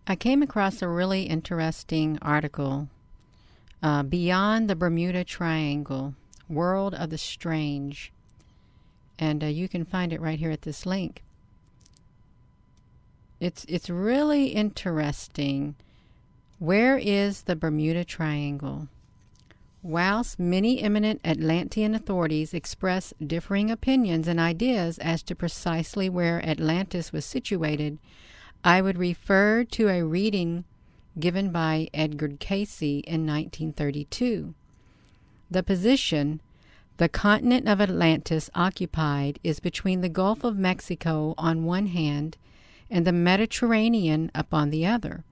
I came across a really interesting article, Beyond the Bermuda Triangle, World of the Strange. And you can find it right here at this link. It's really interesting. Where is the Bermuda Triangle? Whilst many eminent Atlantean authorities express differing opinions and ideas as to precisely where Atlantis was situated, I would refer to a reading given by Edgar Casey in 1932. The position the continent of Atlantis occupied is between the Gulf of Mexico on one hand and the Mediterranean upon the other.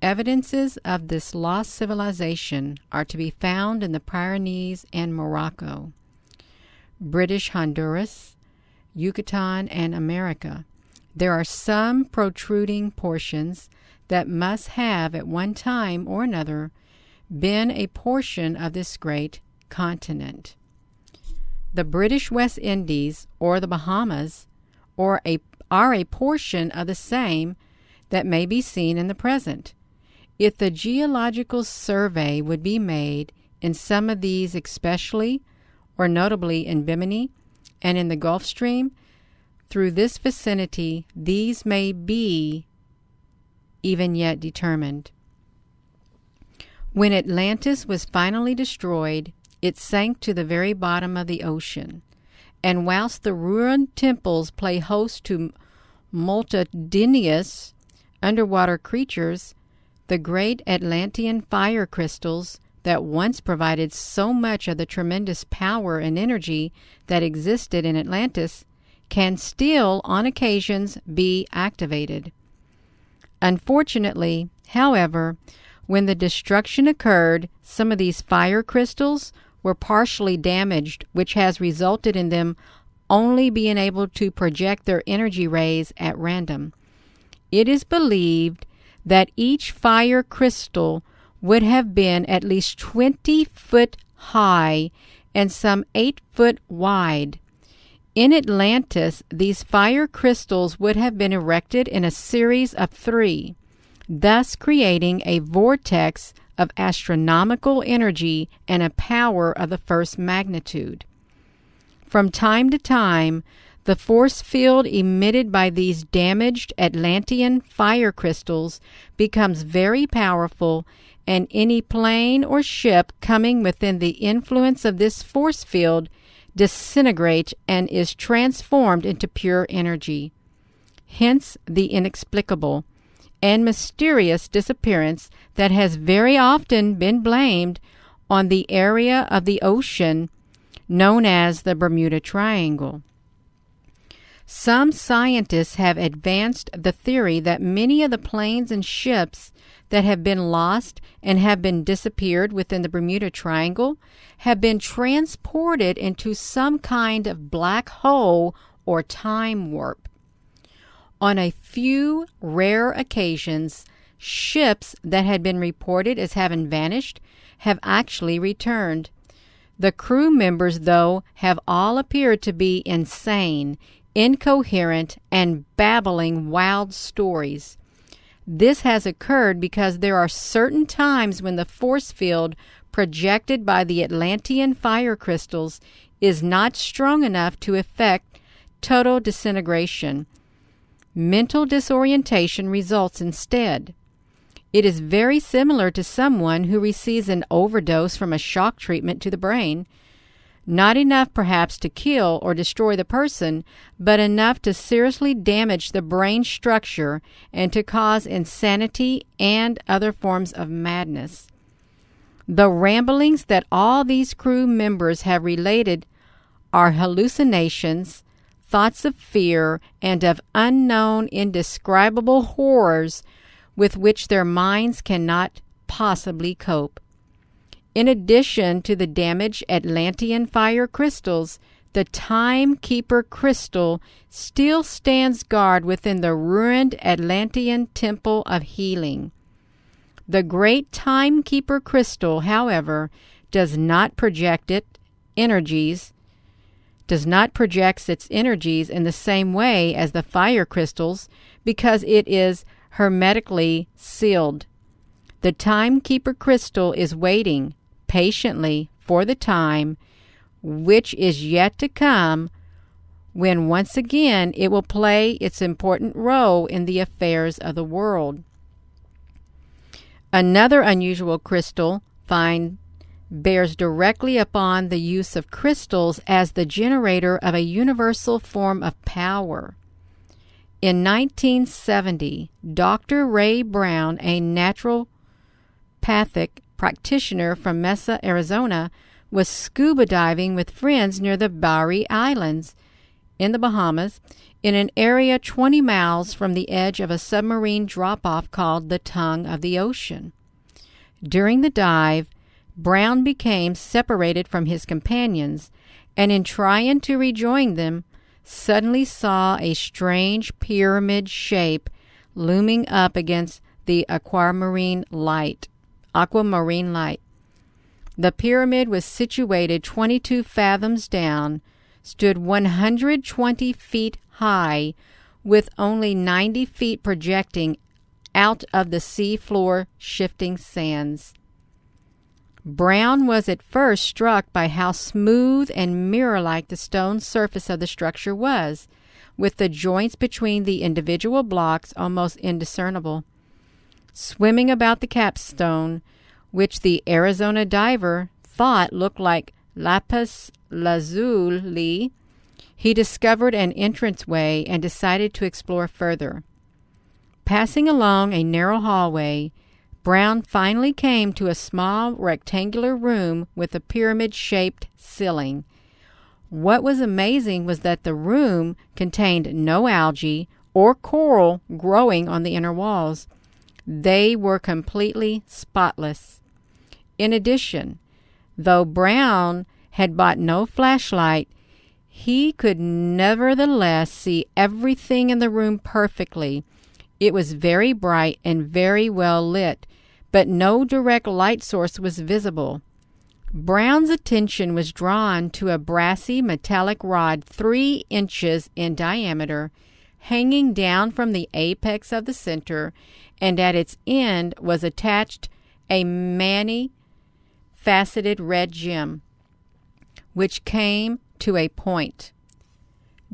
Evidences of this lost civilization are to be found in the Pyrenees and Morocco, British Honduras, Yucatan, and America. There are some protruding portions that must have at one time or another been a portion of this great continent. The British West Indies or the Bahamas are a portion of the same that may be seen in the present. If the geological survey would be made in some of these especially, or notably in Bimini and in the Gulf Stream, through this vicinity, these may be even yet determined. When Atlantis was finally destroyed, it sank to the very bottom of the ocean, and whilst the ruined temples play host to multitudinous underwater creatures, the great Atlantean fire crystals that once provided so much of the tremendous power and energy that existed in Atlantis can still, on occasions, be activated. Unfortunately, however, when the destruction occurred, some of these fire crystals were partially damaged, which has resulted in them only being able to project their energy rays at random. It is believed that each fire crystal would have been at least 20 foot high and some 8 foot wide. In Atlantis, these fire crystals would have been erected in a series of 3, thus creating a vortex of astronomical energy and a power of the first magnitude. From time to time, the force field emitted by these damaged Atlantean fire crystals becomes very powerful, and any plane or ship coming within the influence of this force field disintegrates and is transformed into pure energy. Hence the inexplicable and mysterious disappearance that has very often been blamed on the area of the ocean known as the Bermuda Triangle. Some scientists have advanced the theory that many of the planes and ships that have been lost and have been disappeared within the Bermuda Triangle have been transported into some kind of black hole or time warp. On a few rare occasions, ships that had been reported as having vanished have actually returned. The crew members, though, have all appeared to be insane, incoherent, and babbling wild stories. This has occurred because there are certain times when the force field projected by the Atlantean fire crystals is not strong enough to effect total disintegration. Mental disorientation results instead. It is very similar to someone who receives an overdose from a shock treatment to the brain. Not enough perhaps to kill or destroy the person, but enough to seriously damage the brain structure and to cause insanity and other forms of madness. The ramblings that all these crew members have related are hallucinations, thoughts of fear, and of unknown, indescribable horrors with which their minds cannot possibly cope. In addition to the damaged Atlantean fire crystals, the Timekeeper crystal still stands guard within the ruined Atlantean Temple of Healing. The great Timekeeper crystal, however, does not project its energies in the same way as the fire crystals because it is hermetically sealed. The timekeeper crystal is waiting patiently for the time which is yet to come, when once again it will play its important role in the affairs of the world. Another unusual crystal find bears directly upon the use of crystals as the generator of a universal form of power. In 1970, Dr. Ray Brown, a naturopathic practitioner from Mesa, Arizona, was scuba diving with friends near the Bowery Islands in the Bahamas, in an area 20 miles from the edge of a submarine drop-off called the Tongue of the Ocean. During the dive, Brown became separated from his companions, and in trying to rejoin them, suddenly saw a strange pyramid shape looming up against the aquamarine light. The pyramid was situated 22 fathoms down, stood 120 feet high, with only 90 feet projecting out of the seafloor shifting sands. Brown was at first struck by how smooth and mirror-like the stone surface of the structure was, with the joints between the individual blocks almost indiscernible. Swimming about the capstone, which the Arizona diver thought looked like lapis lazuli, he discovered an entranceway and decided to explore further. Passing along a narrow hallway, Brown finally came to a small rectangular room with a pyramid-shaped ceiling. What was amazing was that the room contained no algae or coral growing on the inner walls. They were completely spotless. In addition, though Brown had bought no flashlight, he could nevertheless see everything in the room perfectly. It was very bright and very well lit, but no direct light source was visible. Brown's attention was drawn to a brassy metallic rod 3 inches in diameter, hanging down from the apex of the center, and at its end was attached a many-faceted red gem, which came to a point.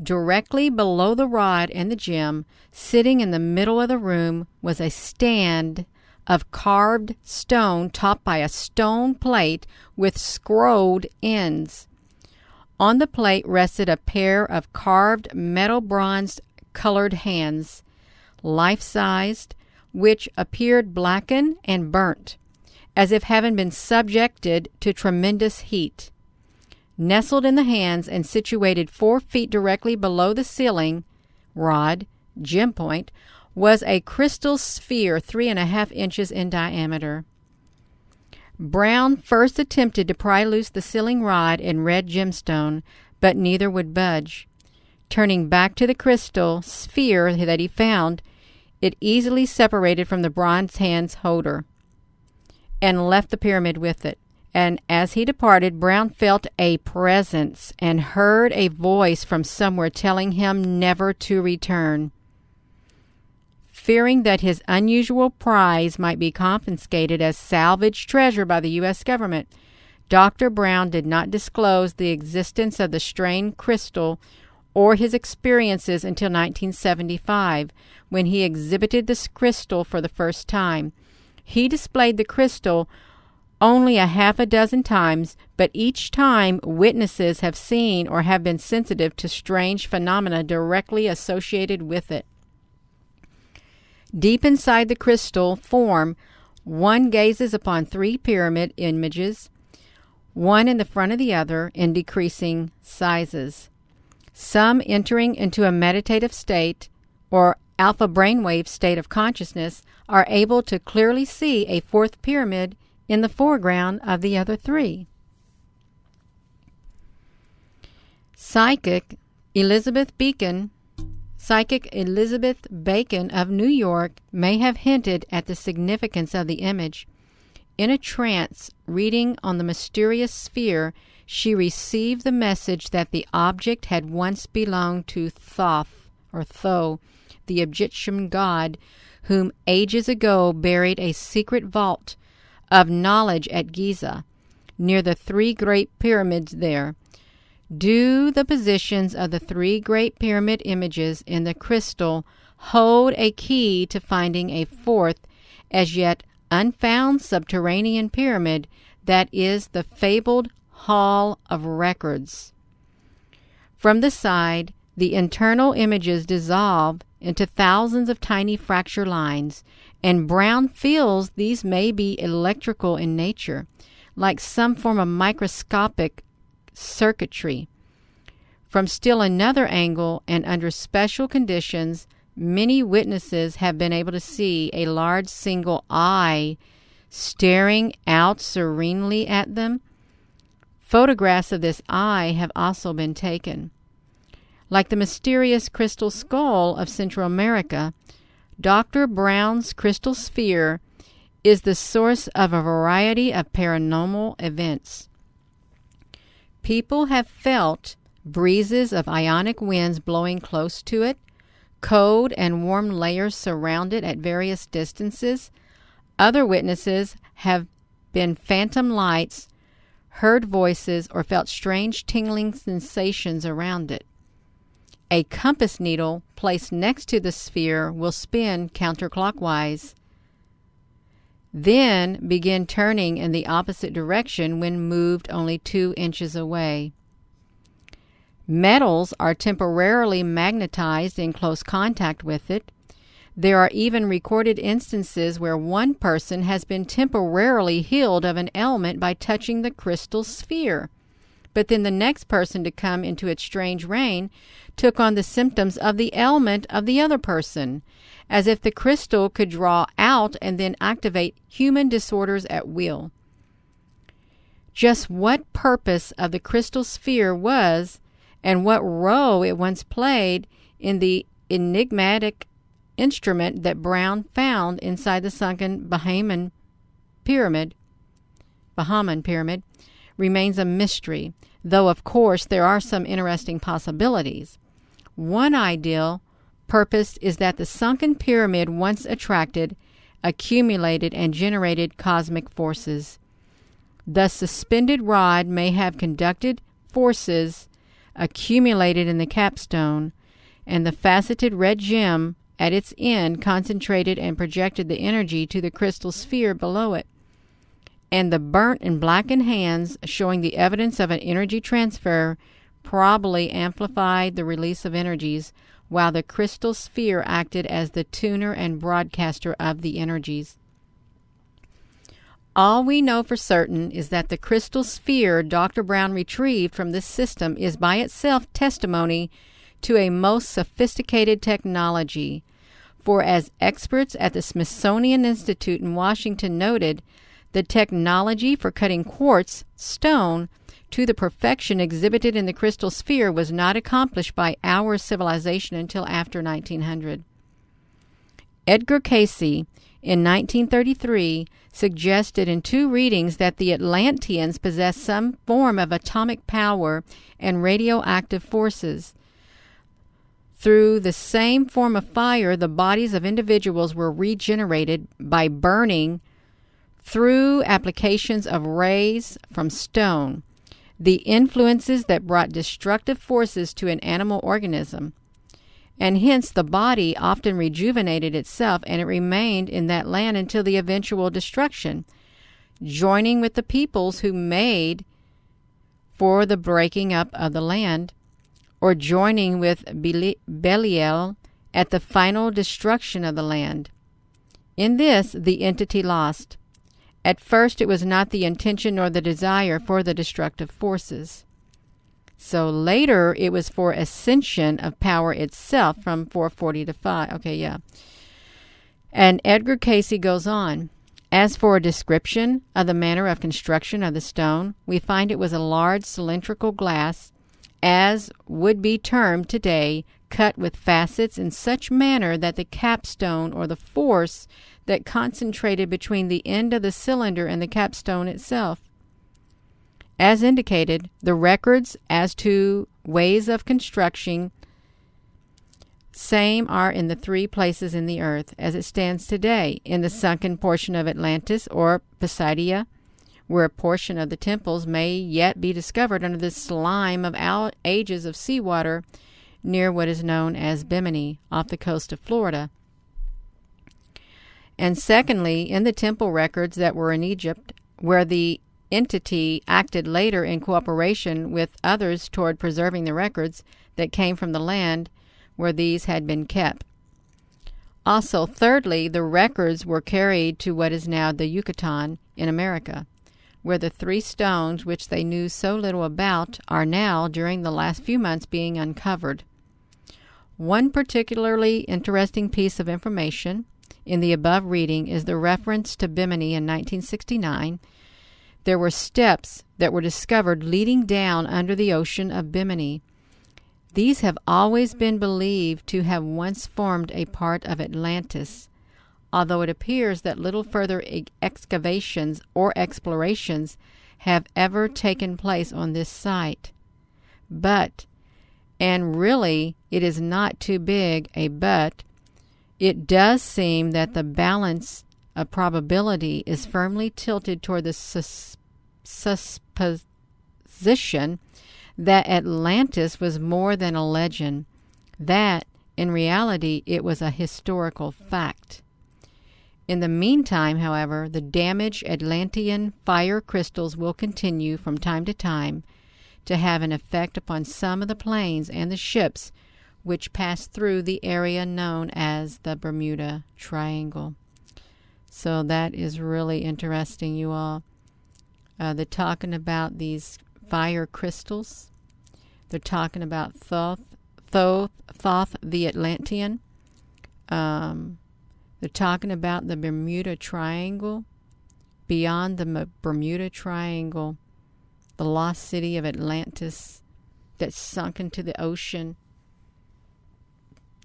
Directly below the rod and the gem, sitting in the middle of the room, was a stand of carved stone topped by a stone plate with scrolled ends. On the plate rested a pair of carved metal bronze colored hands, life-sized, which appeared blackened and burnt, as if having been subjected to tremendous heat. Nestled in the hands and situated 4 feet directly below the ceiling rod, gem point, was a crystal sphere 3.5 inches in diameter. Brown first attempted to pry loose the ceiling rod and red gemstone, but neither would budge. Turning back to the crystal sphere that he found, it easily separated from the bronze hand's holder and left the pyramid with it. And as he departed, Brown felt a presence and heard a voice from somewhere telling him never to return. Fearing that his unusual prize might be confiscated as salvage treasure by the U.S. government, Dr. Brown did not disclose the existence of the strange crystal or his experiences until 1975, when he exhibited this crystal for the first time. He displayed the crystal only a half a dozen times, but each time witnesses have seen or have been sensitive to strange phenomena directly associated with it. Deep inside the crystal form, one gazes upon 3 pyramid images, one in the front of the other, in decreasing sizes. Some entering into a meditative state or alpha brainwave state of consciousness are able to clearly see a 4th pyramid in the foreground of the other 3. Psychic Elizabeth Bacon of New York may have hinted at the significance of the image. In a trance reading on the mysterious sphere, she received the message that the object had once belonged to Thoth, the Egyptian god, whom ages ago buried a secret vault of knowledge at Giza, near the three great pyramids there. Do the positions of the three great pyramid images in the crystal hold a key to finding a fourth, as yet unfound subterranean pyramid that is the fabled Hall of Records? From the side, the internal images dissolve into thousands of tiny fracture lines, and Brown feels these may be electrical in nature, like some form of microscopic circuitry. From still another angle and under special conditions, many witnesses have been able to see a large single eye staring out serenely at them. Photographs of this eye have also been taken. Like the mysterious crystal skull of Central America, Dr. Brown's crystal sphere is the source of a variety of paranormal events. People have felt breezes of ionic winds blowing close to it, cold and warm layers surround it at various distances. Other witnesses have been phantom lights, heard voices, or felt strange tingling sensations around it. A compass needle placed next to the sphere will spin counterclockwise, then begin turning in the opposite direction when moved only 2 inches away. Metals are temporarily magnetized in close contact with it. There are even recorded instances where one person has been temporarily healed of an ailment by touching the crystal sphere, but then the next person to come into its strange reign took on the symptoms of the ailment of the other person, as if the crystal could draw out and then activate human disorders at will. Just what purpose of the crystal sphere was, and what role it once played in the enigmatic instrument that Brown found inside the sunken Bahaman Pyramid, remains a mystery, though of course there are some interesting possibilities. One ideal purpose is that the sunken pyramid once attracted, accumulated, and generated cosmic forces. The suspended rod may have conducted forces accumulated in the capstone, and the faceted red gem at its end concentrated and projected the energy to the crystal sphere below it. And the burnt and blackened hands, showing the evidence of an energy transfer, probably amplified the release of energies, while the crystal sphere acted as the tuner and broadcaster of the energies. All we know for certain is that the crystal sphere Dr. Brown retrieved from this system is by itself testimony to a most sophisticated technology, for as experts at the Smithsonian Institute in Washington noted, the technology for cutting quartz stone to the perfection exhibited in the crystal sphere was not accomplished by our civilization until after 1900. Edgar Cayce, in 1933, suggested in 2 readings that the Atlanteans possessed some form of atomic power and radioactive forces. Through the same form of fire, the bodies of individuals were regenerated by burning through applications of rays from stone, the influences that brought destructive forces to an animal organism. And hence the body often rejuvenated itself, and it remained in that land until the eventual destruction, joining with the peoples who made for the breaking up of the land, or joining with Belial at the final destruction of the land. In this, the entity lost. At first, it was not the intention nor the desire for the destructive forces. So later, it was for ascension of power itself from 440 to 5. And Edgar Cayce goes on. As for a description of the manner of construction of the stone, we find it was a large cylindrical glass, as would be termed today, cut with facets in such manner that the capstone, or the force that concentrated between the end of the cylinder and the capstone itself. As indicated, the records as to ways of constructing Same are in the 3 places in the earth as it stands today, in the sunken portion of Atlantis or Pisidia, where a portion of the temples may yet be discovered under the slime of ages of seawater near what is known as Bimini, off the coast of Florida. And secondly, in the temple records that were in Egypt, where the entity acted later in cooperation with others toward preserving the records that came from the land where these had been kept. Also, thirdly, the records were carried to what is now the Yucatan in America, where the 3 stones which they knew so little about are now, during the last few months, being uncovered. One particularly interesting piece of information in the above reading is the reference to Bimini in 1969. There were steps that were discovered leading down under the ocean of Bimini. These have always been believed to have once formed a part of Atlantis, although it appears that little further excavations or explorations have ever taken place on this site. But, and really it is not too big a but, it does seem that the balance of probability is firmly tilted toward the supposition that Atlantis was more than a legend, that, in reality, it was a historical fact. In the meantime, however, the damaged Atlantean fire crystals will continue from time to time to have an effect upon some of the planes and the ships which pass through the area known as the Bermuda Triangle. So that is really interesting, you all. They're talking about these fire crystals. They're talking about Thoth the Atlantean. They're talking about the Bermuda Triangle. Beyond the Bermuda Triangle, the lost city of Atlantis that sunk into the ocean.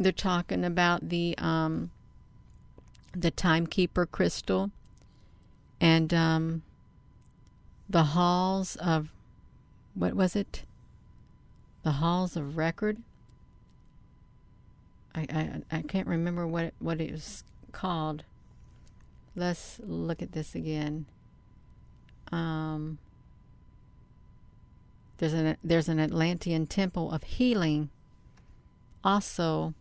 They're talking about the timekeeper crystal and the halls of, what was it? The halls of record. I can't remember what it was called. Let's look at this again. There's an Atlantean temple of healing. Also,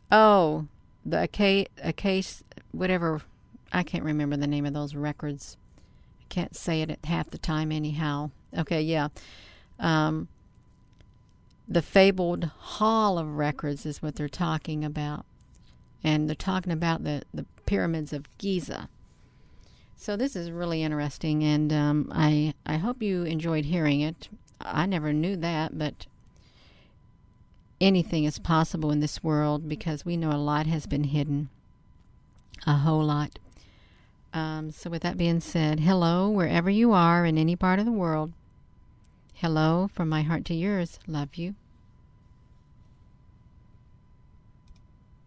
the case, whatever. I can't remember the name of those records. I can't say it at half the time anyhow. Okay, yeah. The fabled Hall of Records is what they're talking about. And they're talking about the pyramids of Giza. So this is really interesting, and I hope you enjoyed hearing it. I never knew that, but anything is possible in this world because we know a lot has been hidden. A whole lot. So with that being said, hello wherever you are in any part of the world. Hello from my heart to yours. Love you.